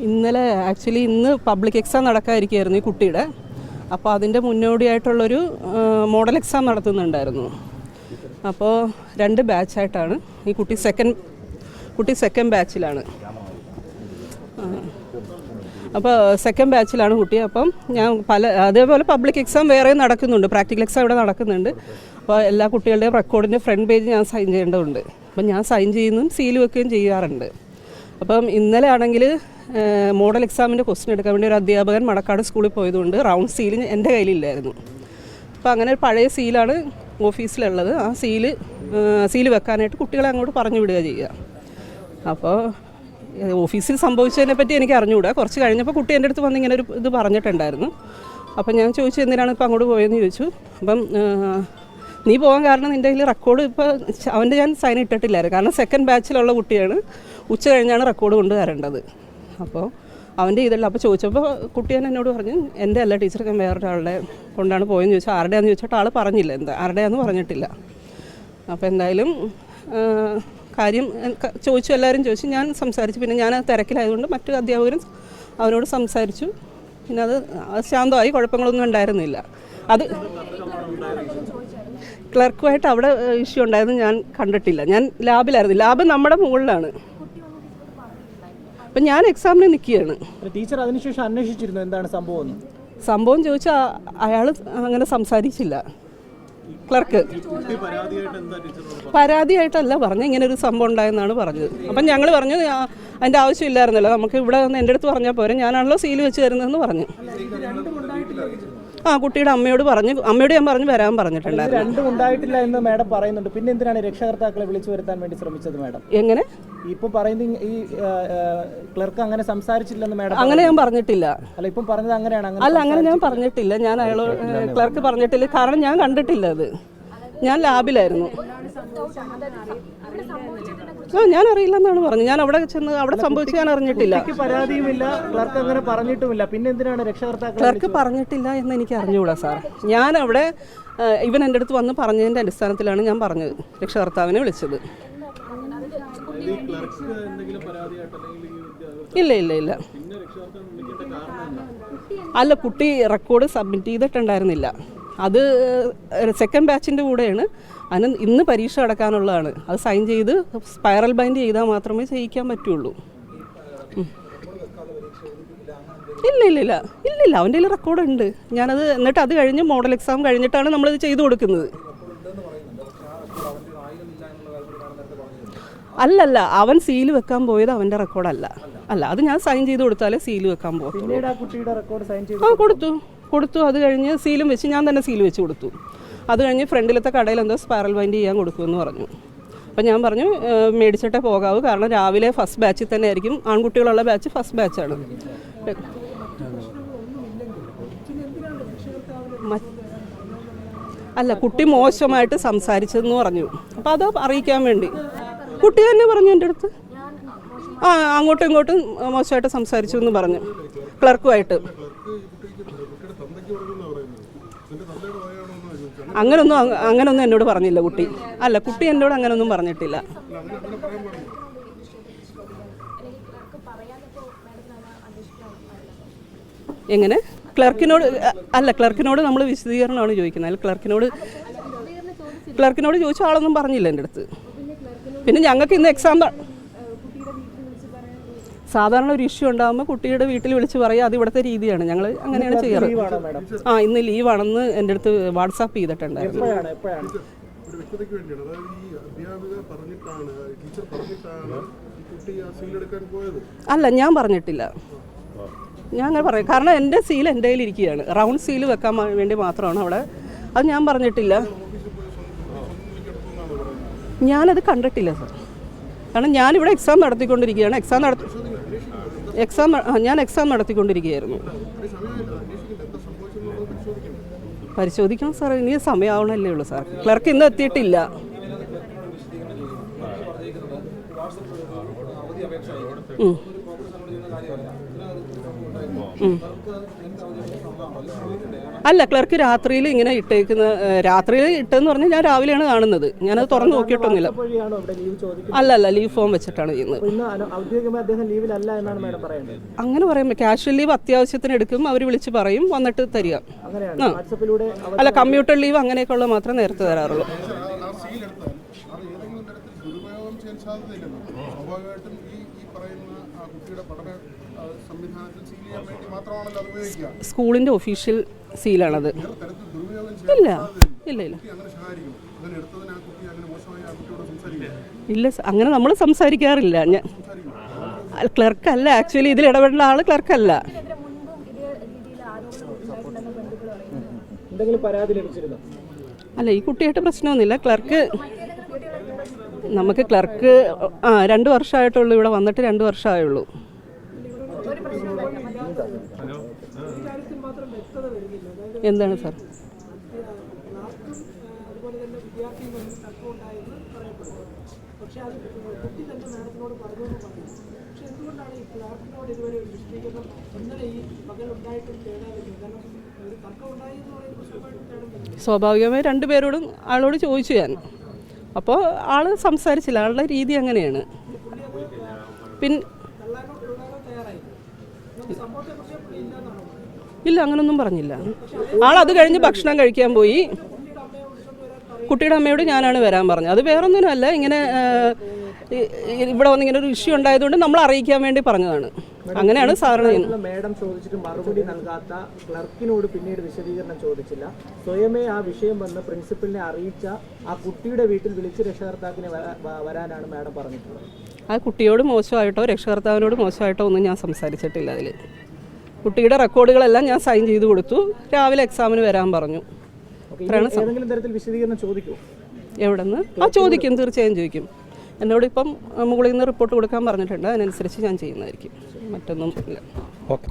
ഇന്നലെ ആക്ച്വലി ഇന്ന് public exam നടക്കാതിരിക്കുകയായിരുന്നു ഈ കുട്ടിയുടെ. അപ്പോൾ അതിൻ്റെ മുന്നോടിയായിട്ടുള്ളൊരു മോഡൽ എക്സാം നടത്തുന്നുണ്ടായിരുന്നു. അപ്പോൾ 2 ബാച്ചായിട്ടാണ്. ഈ കുട്ടി സെക്കൻഡ് ബാച്ചിലാണ്. അപ്പോൾ സെക്കൻഡ് ബാച്ചിലാണ് കുട്ടി. അപ്പം ഞാൻ അതേപോലെ പബ്ലിക് എക്സാം വേറെ നടക്കുന്നുണ്ട്, പ്രാക്ടിക്കൽ എക്സാം ഇവിടെ നടക്കുന്നുണ്ട്. അപ്പോൾ എല്ലാ കുട്ടികളുടെയും റെക്കോർഡിൻ്റെ ഫ്രണ്ട് പേജ് ഞാൻ സൈൻ ചെയ്യേണ്ടതുണ്ട്. അപ്പം ഞാൻ സൈൻ ചെയ്യുന്നതും സീൽ വെക്കുകയും ചെയ്യാറുണ്ട്. അപ്പം ഇന്നലെ ആണെങ്കിൽ മോഡൽ എക്സാമിൻ്റെ ക്വസ്റ്റ്യൻ എടുക്കാൻ വേണ്ടി ഒരു അധ്യാപകൻ മണക്കാട് സ്കൂളിൽ പോയതുകൊണ്ട് റൗണ്ട് സീൽ എൻ്റെ കയ്യിലില്ലായിരുന്നു. അപ്പോൾ അങ്ങനെ ഒരു പഴയ സീലാണ് ഓഫീസിലുള്ളത്. ആ സീല് വെക്കാനായിട്ട് കുട്ടികളെ അങ്ങോട്ട് പറഞ്ഞു വിടുക ചെയ്യുക. അപ്പോൾ ഓഫീസിൽ സംഭവിച്ചതിനെ പറ്റി എനിക്ക് അറിഞ്ഞുകൂടാ. കുറച്ച് കഴിഞ്ഞപ്പോൾ കുട്ടി എൻ്റെ അടുത്ത് വന്ന് ഇങ്ങനെ ഒരു ഇത് പറഞ്ഞിട്ടുണ്ടായിരുന്നു. അപ്പം ഞാൻ ചോദിച്ചു എന്തിനാണ് ഇപ്പോൾ അങ്ങോട്ട് പോയതെന്ന് ചോദിച്ചു. അപ്പം നീ പോകാൻ കാരണം നിൻ്റെ കയ്യിൽ റെക്കോർഡ് ഇപ്പോൾ അവൻ്റെ ഞാൻ സൈൻ ഇട്ടിട്ടില്ലായിരുന്നു. കാരണം സെക്കൻഡ് ബാച്ചിലുള്ള കുട്ടിയാണ്, ഉച്ച കഴിഞ്ഞാണ് റെക്കോർഡ് കൊണ്ട് തരേണ്ടത്. അപ്പോൾ അവൻ്റെ ഇതല്ല. അപ്പോൾ ചോദിച്ചപ്പോൾ കുട്ടിയാണ് എന്നോട് പറഞ്ഞു എൻ്റെ അല്ല ടീച്ചർ, ഞാൻ വേറൊരാളുടെ കൊണ്ടാണ് പോയെന്ന് ചോദിച്ചാൽ ആരുടെയാണെന്ന് ചോദിച്ചിട്ട് ആൾ പറഞ്ഞില്ല, ആരുടെയാണെന്ന് പറഞ്ഞിട്ടില്ല. അപ്പോൾ എന്തായാലും കാര്യം ചോദിച്ചു, എല്ലാവരും ചോദിച്ചു. ഞാൻ സംസാരിച്ചു. പിന്നെ ഞാൻ തിരക്കിലായതുകൊണ്ട് മറ്റു അധ്യാപകരും അവനോട് സംസാരിച്ചു. പിന്നെ അത് ശാന്തമായി, കുഴപ്പങ്ങളൊന്നും ഉണ്ടായിരുന്നില്ല. അത് ക്ലർക്കുമായിട്ട് അവിടെ ഇഷ്യൂ ഉണ്ടായിരുന്നു ഞാൻ കണ്ടിട്ടില്ല. ഞാൻ ലാബിലായിരുന്നു. ലാബ് നമ്മുടെ മുകളിലാണ്. അപ്പം ഞാൻ എക്സാമിന് നിൽക്കുകയാണ്. ടീച്ചർ അതിനുശേഷം അന്വേഷിച്ചിരുന്നു എന്താണ് സംഭവം ചോദിച്ചാൽ അയാൾ അങ്ങനെ സംസാരിച്ചില്ല. ക്ലർക്ക് പരാതിയായിട്ടല്ല പറഞ്ഞു, ഇങ്ങനെ ഒരു സംഭവം ഉണ്ടായെന്നാണ് പറഞ്ഞത്. അപ്പം ഞങ്ങൾ പറഞ്ഞു അതിൻ്റെ ആവശ്യമില്ലായിരുന്നല്ലോ, നമുക്ക് ഇവിടെ വന്ന് എൻ്റെ അടുത്ത് പറഞ്ഞാൽ പോരെ, ഞാനാണല്ലോ സീൽ വെച്ച് തരുന്നതെന്ന് പറഞ്ഞു. കുട്ടിയുടെ അമ്മയോട് ഞാൻ പറഞ്ഞു വരാൻ പറഞ്ഞിട്ടുണ്ടായിരുന്നു. രണ്ടും ഉണ്ടായിട്ടില്ല എന്ന് മാഡം പറയുന്നുണ്ട്. പിന്നെ എന്തിനാണ് രക്ഷകർത്താക്കളെ വിളിച്ചു വരുത്താൻ വേണ്ടി ശ്രമിച്ചത് മാഡം? എങ്ങനെ ഇപ്പൊ പറയുന്നത് ഈ ക്ലർക്ക് അങ്ങനെ സംസാരിച്ചില്ലെന്ന് മാഡം? അങ്ങനെ ഞാൻ പറഞ്ഞിട്ടില്ല. അല്ല, ഇപ്പം പറഞ്ഞത് അങ്ങനെയാണ്? അല്ല, അങ്ങനെ ഞാൻ പറഞ്ഞിട്ടില്ല. ഞാൻ അയാളോട് ക്ലർക്ക് പറഞ്ഞിട്ടില്ല. കാരണം ഞാൻ കണ്ടിട്ടില്ല. അത് ഞാൻ ലാബിലായിരുന്നു. ഞാൻ അറിയില്ലെന്നാണ് പറഞ്ഞത്. ഞാൻ അവിടെ ചെന്ന് അവിടെ സംഭവിച്ച് ഞാൻ അറിഞ്ഞിട്ടില്ല. പരാതിയുമില്ല, ക്ലർക്ക് അങ്ങനെ പറഞ്ഞിട്ടുമില്ല. പിന്നെ എന്തിനാണ് രക്ഷകർത്താക്കൾ? ക്ലർക്ക് പറഞ്ഞിട്ടില്ല എന്ന് എനിക്ക് അറിഞ്ഞുകൂടാ സാർ. ഞാൻ അവിടെ ഇവൻ എൻ്റെ അടുത്ത് വന്ന് പറഞ്ഞതിൻ്റെ അടിസ്ഥാനത്തിലാണ് ഞാൻ പറഞ്ഞത്, രക്ഷകർത്താവിനെ വിളിച്ചത്. ഇല്ല. അല്ല, കുട്ടി റെക്കോർഡ് സബ്മിറ്റ് ചെയ്തിട്ടുണ്ടായിരുന്നില്ല. അത് സെക്കൻഡ് ബാച്ചിൻ്റെ കൂടെയാണ്. അതിന് ഇന്ന് പരീക്ഷ അടക്കാനുള്ളതാണ്. അത് സൈൻ ചെയ്ത് സ്പൈറൽ ബൈൻഡ് ചെയ്താൽ മാത്രമേ ചെയ്യിക്കാൻ പറ്റുള്ളൂ. ഇല്ല അവൻ്റെ കയ്യിൽ റെക്കോർഡ് ഉണ്ട്. ഞാനത് എന്നിട്ട് അത് കഴിഞ്ഞ് മോഡൽ എക്സാം കഴിഞ്ഞിട്ടാണ് നമ്മളിത് ചെയ്തു കൊടുക്കുന്നത്. അല്ലല്ല, അവൻ സീൽ വെക്കാൻ പോയത് അവൻ്റെ റെക്കോർഡല്ല. അത് ഞാൻ സൈൻ ചെയ്ത് കൊടുത്താലേ സീൽ വെക്കാൻ പോകത്തുള്ളൂ. കൊടുത്തു. അത് കഴിഞ്ഞ് സീലും വെച്ച് ഞാൻ തന്നെ സീൽ വെച്ച് കൊടുത്തു. അത് കഴിഞ്ഞ് ഫ്രണ്ടിലത്തെ കടയിൽ എന്തോ സ്പൈറൽ ബൈൻഡ് ചെയ്യാൻ കൊടുക്കുമെന്ന് പറഞ്ഞു. അപ്പം ഞാൻ പറഞ്ഞു മേടിച്ചിട്ടേ പോകാവൂ, കാരണം രാവിലെ ഫസ്റ്റ് ബാച്ചിൽ തന്നെ ആയിരിക്കും. ആൺകുട്ടികളുള്ള ബാച്ച് ഫസ്റ്റ് ബാച്ചാണ്. അല്ല, കുട്ടി മോശമായിട്ട് സംസാരിച്ചതെന്ന് പറഞ്ഞു. അപ്പം അത് അറിയിക്കാൻ വേണ്ടി കുട്ടി തന്നെ പറഞ്ഞു എൻ്റെ അടുത്ത്. അങ്ങോട്ടും ഇങ്ങോട്ടും മോശമായിട്ട് സംസാരിച്ചു എന്ന് പറഞ്ഞു ക്ലർക്കുമായിട്ട്. അങ്ങനൊന്നും എന്നോട് പറഞ്ഞില്ല കുട്ടി. കുട്ടി എന്നോട് അങ്ങനൊന്നും പറഞ്ഞിട്ടില്ല. എങ്ങനെ? ക്ലർക്കിനോട് നമ്മൾ വിശദീകരണമാണ് ചോദിക്കുന്നത്. ക്ലർക്കിനോട് ചോദിച്ച ആളൊന്നും പറഞ്ഞില്ല എൻ്റെ അടുത്ത്. പിന്നെ ഞങ്ങൾക്ക് ഇന്ന് എക്സാം സാധാരണ ഒരു ഇഷ്യൂ ഉണ്ടാകുമ്പോൾ കുട്ടിയുടെ വീട്ടിൽ വിളിച്ച് പറയുക, അത് ഇവിടുത്തെ രീതിയാണ്. ഞങ്ങൾ അങ്ങനെയാണ് ചെയ്യാറ്. ഇന്ന് ലീവാണെന്ന് എൻ്റെ അടുത്ത് വാട്സാപ്പ് ചെയ്തിട്ടുണ്ടായിരുന്നു. അല്ല, ഞാൻ പറഞ്ഞിട്ടില്ല. ഞാൻ അങ്ങനെ പറയാം. കാരണം എൻ്റെ സീൽ എൻ്റെ കയ്യിലിരിക്കുകയാണ്. റൗണ്ട് സീൽ വെക്കാൻ വേണ്ടി മാത്രമാണ് അവിടെ. അത് ഞാൻ പറഞ്ഞിട്ടില്ല. ഞാനത് കണ്ടിട്ടില്ല സാർ. കാരണം ഞാനിവിടെ എക്സാം നടത്തിക്കൊണ്ടിരിക്കുകയാണ്. ഞാൻ എക്സാം നടത്തിക്കൊണ്ടിരിക്കുകയായിരുന്നു. പരിശോധിക്കണം സാർ. ഇനി സമയമാവണല്ലേ ഉള്ളൂ സാർ. ക്ലർക്ക് ഇന്ന് എത്തിയിട്ടില്ല. അല്ല, ക്ലർക്ക് രാത്രിയിൽ ഇങ്ങനെ ഇട്ടേക്കുന്ന, രാത്രിയിൽ ഇട്ടെന്ന് പറഞ്ഞാൽ ഞാൻ രാവിലെയാണ് കാണുന്നത്. ഞാനത് തുറന്ന് നോക്കിയിട്ടൊന്നുമില്ല. അല്ല, ലീവ് ഫോം വെച്ചിട്ടാണ് ചെയ്യുന്നത്. അങ്ങനെ പറയുമ്പോൾ ക്യാഷ്വൽ ലീവ് അത്യാവശ്യത്തിന് എടുക്കും, അവർ വിളിച്ച് പറയും, വന്നിട്ട് തരിക. അല്ല, കമ്പ്യൂട്ടർ ലീവ് അങ്ങനെയൊക്കെയുള്ള മാത്രമേ നേരത്തെ തരാറുള്ളൂ. സ്കൂളിൻ്റെ ഒഫീഷ്യൽ സീലാണത്. ഇല്ല ഇല്ല ഇല്ല ഇല്ല, അങ്ങനെ നമ്മൾ സംസാരിക്കാറില്ല. ഞാൻ ക്ലർക്കല്ല, ആക്ച്വലി ഇതിൽ ഇടപെടുന്ന ആൾ ക്ലർക്കല്ല. അല്ല, ഈ കുട്ടിയായിട്ട് പ്രശ്നമൊന്നുമില്ല. ക്ലർക്ക് നമുക്ക് ക്ലർക്ക് 2 വർഷമായിട്ടുള്ളൂ, ഇവിടെ വന്നിട്ട് 2 വർഷമായുള്ളൂ. എന്താണ് സാർ? സ്വാഭാവികമായി 2 പേരോടും ആളോട് ചോദിച്ചു ഞാൻ. അപ്പോൾ ആൾ സംസാരിച്ചില്ല, ആളുടെ രീതി അങ്ങനെയാണ്. ഇല്ല, അങ്ങനൊന്നും പറഞ്ഞില്ല. ആളത് കഴിഞ്ഞ് ഭക്ഷണം കഴിക്കാൻ പോയി. കുട്ടിയുടെ അമ്മയോട് ഞാനാണ് വരാൻ പറഞ്ഞത്. അത് വേറൊന്നിനുമല്ല, ഇങ്ങനെ ഇവിടെ വന്ന് ഇങ്ങനെ ഒരു ഇഷ്യൂ ഉണ്ടായതുകൊണ്ട് നമ്മൾ അറിയിക്കാൻ വേണ്ടി പറഞ്ഞതാണ്. അങ്ങനെയാണ് സാറിന് മേഡം ചോദിച്ചിട്ട് മറുപടി നൽകാത്ത ക്ലർക്കിനോട് പിന്നീട് വിശദീകരണം ചോദിച്ചില്ല. സ്വയമേ ആ വിഷയം വന്ന് പ്രിൻസിപ്പലിനെ അറിയിച്ച ആ കുട്ടിയുടെ വീട്ടിൽ വിളിച്ച് രക്ഷകർത്താക്കിനെ വരാനാണ് മാഡം പറഞ്ഞിട്ടുള്ളത്. ആ കുട്ടിയോട് മോശമായിട്ടോ രക്ഷകർത്താവിനോട് മോശമായിട്ടോ ഒന്നും ഞാൻ സംസാരിച്ചിട്ടില്ല. അതിൽ കുട്ടിയുടെ റെക്കോർഡുകളെല്ലാം ഞാൻ സൈൻ ചെയ്ത് കൊടുത്തു. രാവിലെ എക്സാമിന് വരാൻ പറഞ്ഞു. ഏതെങ്കിലും തരത്തിൽ വിശദീകരണം ചോദിക്കും? എവിടെ നിന്ന്? ചോദിക്കും, തീർച്ചയായും ചോദിക്കും. എന്നോട് ഇപ്പം മുകളിൽ നിന്ന് റിപ്പോർട്ട് കൊടുക്കാൻ പറഞ്ഞിട്ടുണ്ട്. അതിനനുസരിച്ച് ഞാൻ ചെയ്യുന്നതായിരിക്കും, മറ്റൊന്നും ഇല്ല. ഓക്കെ.